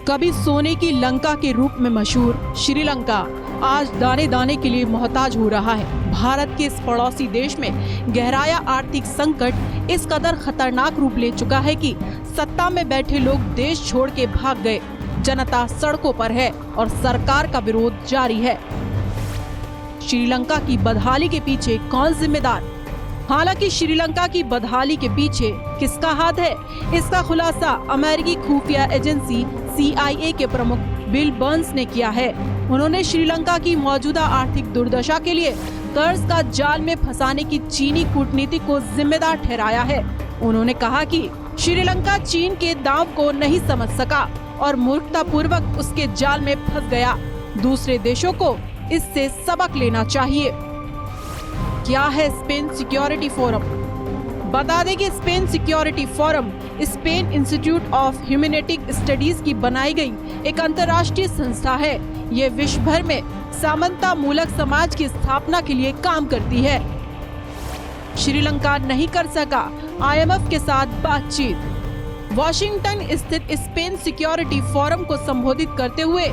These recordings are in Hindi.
कभी सोने की लंका के रूप में मशहूर श्रीलंका आज दाने दाने के लिए मोहताज हो रहा है। भारत के इस पड़ोसी देश में गहराया आर्थिक संकट इस कदर खतरनाक रूप ले चुका है कि सत्ता में बैठे लोग देश छोड़ के भाग गए। जनता सड़कों पर है और सरकार का विरोध जारी है। श्रीलंका की बदहाली के पीछे कौन जिम्मेदार? हालांकि श्रीलंका की बदहाली के पीछे किसका हाथ है, इसका खुलासा अमेरिकी खुफिया एजेंसी CIA के प्रमुख बिल बर्न्स ने किया है। उन्होंने श्रीलंका की मौजूदा आर्थिक दुर्दशा के लिए कर्ज का जाल में फंसाने की चीनी कूटनीति को जिम्मेदार ठहराया है। उन्होंने कहा कि श्रीलंका चीन के दांव को नहीं समझ सका और मूर्खतापूर्वक उसके जाल में फंस गया। दूसरे देशों को इससे सबक लेना चाहिए। क्या है स्पेन सिक्योरिटी फोरम? बता दें कि Spain security forum Spain institute of humanistic studies की बनाई गई एक अंतर्राष्ट्रीय संस्था है। ये विश्व भर में समानता मूलक समाज की स्थापना के लिए काम करती है। श्रीलंका नहीं कर सका IMF के साथ बातचीत। वॉशिंगटन स्थित स्पेन सिक्योरिटी फोरम को संबोधित करते हुए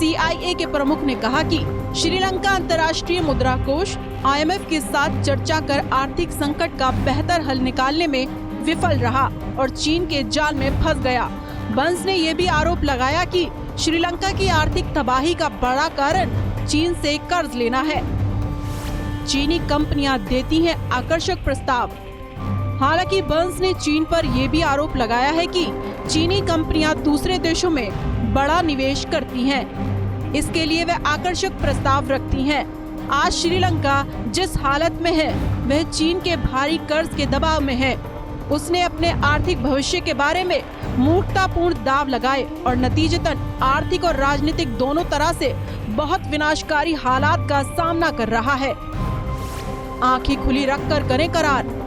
CIA के प्रमुख ने कहा कि श्रीलंका अंतर्राष्ट्रीय मुद्रा कोष IMF के साथ चर्चा कर आर्थिक संकट का बेहतर हल निकालने में विफल रहा और चीन के जाल में फंस गया। बंस ने यह भी आरोप लगाया कि श्रीलंका की आर्थिक तबाही का बड़ा कारण चीन से कर्ज लेना है। चीनी कंपनियां देती हैं आकर्षक प्रस्ताव। हालांकि बंस ने चीन पर यह भी आरोप लगाया है कि चीनी कंपनियां दूसरे देशों में बड़ा निवेश करती हैं। इसके लिए वे आकर्षक प्रस्ताव रखती हैं। आज श्रीलंका जिस हालत में है वह चीन के भारी कर्ज के दबाव में है। उसने अपने आर्थिक भविष्य के बारे में मूर्खतापूर्ण दाव लगाए और नतीजतन आर्थिक और राजनीतिक दोनों तरह से बहुत विनाशकारी हालात का सामना कर रहा है। आंखें खुली रखकर करें करार।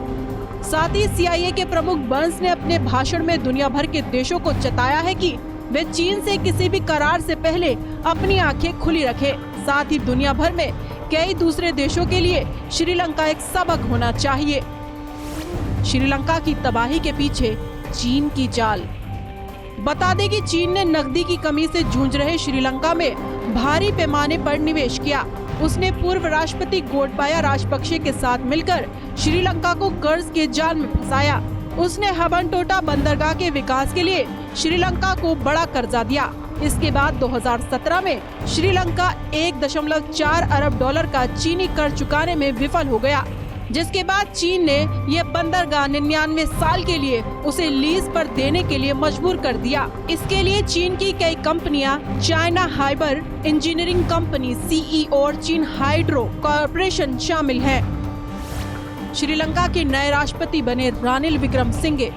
साथ ही CIA के प्रमुख बर्न्स ने अपने भाषण में दुनिया भर के देशों को चेताया है कि वे चीन से किसी भी करार से पहले अपनी आंखें खुली रखें। साथ ही दुनिया भर में कई दूसरे देशों के लिए श्रीलंका एक सबक होना चाहिए। श्रीलंका की तबाही के पीछे चीन की चाल। बता दें कि चीन ने नकदी की कमी से जूझ रहे श्रीलंका में भारी पैमाने पर निवेश किया। उसने पूर्व राष्ट्रपति गोटबाया राजपक्षे के साथ मिलकर श्रीलंका को कर्ज के जाल में फंसाया। उसने हबनटोटा बंदरगाह के विकास के लिए श्रीलंका को बड़ा कर्जा दिया। इसके बाद 2017 में श्रीलंका 1.4 अरब डॉलर का चीनी कर्ज चुकाने में विफल हो गया, जिसके बाद चीन ने यह बंदरगाह 99 साल के लिए उसे लीज पर देने के लिए मजबूर कर दिया। इसके लिए चीन की कई कंपनियां China Haber engineering company CEO और चीन हाइड्रो कॉरपोरेशन शामिल है। श्रीलंका के नए राष्ट्रपति बने रानिल विक्रमसिंघे।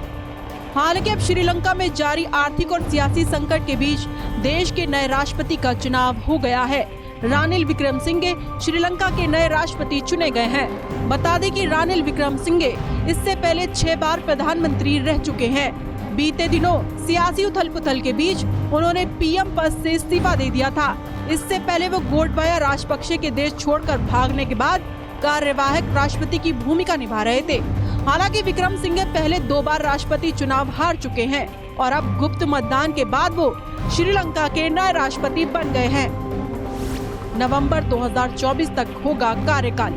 हालांकि अब श्रीलंका में जारी आर्थिक और सियासी संकट के बीच देश के नए राष्ट्रपति का चुनाव हो गया है। रानिल विक्रमसिंघे श्रीलंका के नए राष्ट्रपति चुने गए हैं। बता दें कि रानिल विक्रमसिंघे इससे पहले 6 बार प्रधानमंत्री रह चुके हैं। बीते दिनों सियासी उथल पुथल के बीच उन्होंने PM पद से इस्तीफा दे दिया था। इससे पहले वो गोटबाया राजपक्षे के देश छोड़कर भागने के बाद कार्यवाहक राष्ट्रपति की भूमिका निभा रहे थे। हालांकि विक्रमसिंघे पहले 2 बार राष्ट्रपति चुनाव हार चुके हैं और अब गुप्त मतदान के बाद वो श्रीलंका के नए राष्ट्रपति बन गए हैं। नवंबर 2024 तक होगा कार्यकाल।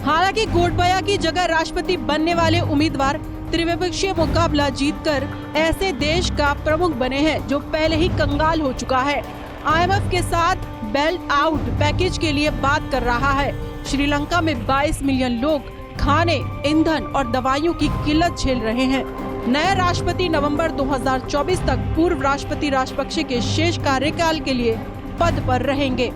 हालांकि गोटबाया की जगह राष्ट्रपति बनने वाले उम्मीदवार त्रिपक्षीय मुकाबला जीतकर ऐसे देश का प्रमुख बने हैं जो पहले ही कंगाल हो चुका है। IMF के साथ बेल आउट पैकेज के लिए बात कर रहा है। श्रीलंका में 22 मिलियन लोग खाने, ईंधन और दवाइयों की किल्लत झेल रहे हैं। नए राष्ट्रपति नवंबर 2024 तक पूर्व राष्ट्रपति राजपक्षे के शेष कार्यकाल के लिए पद पर रहेंगे।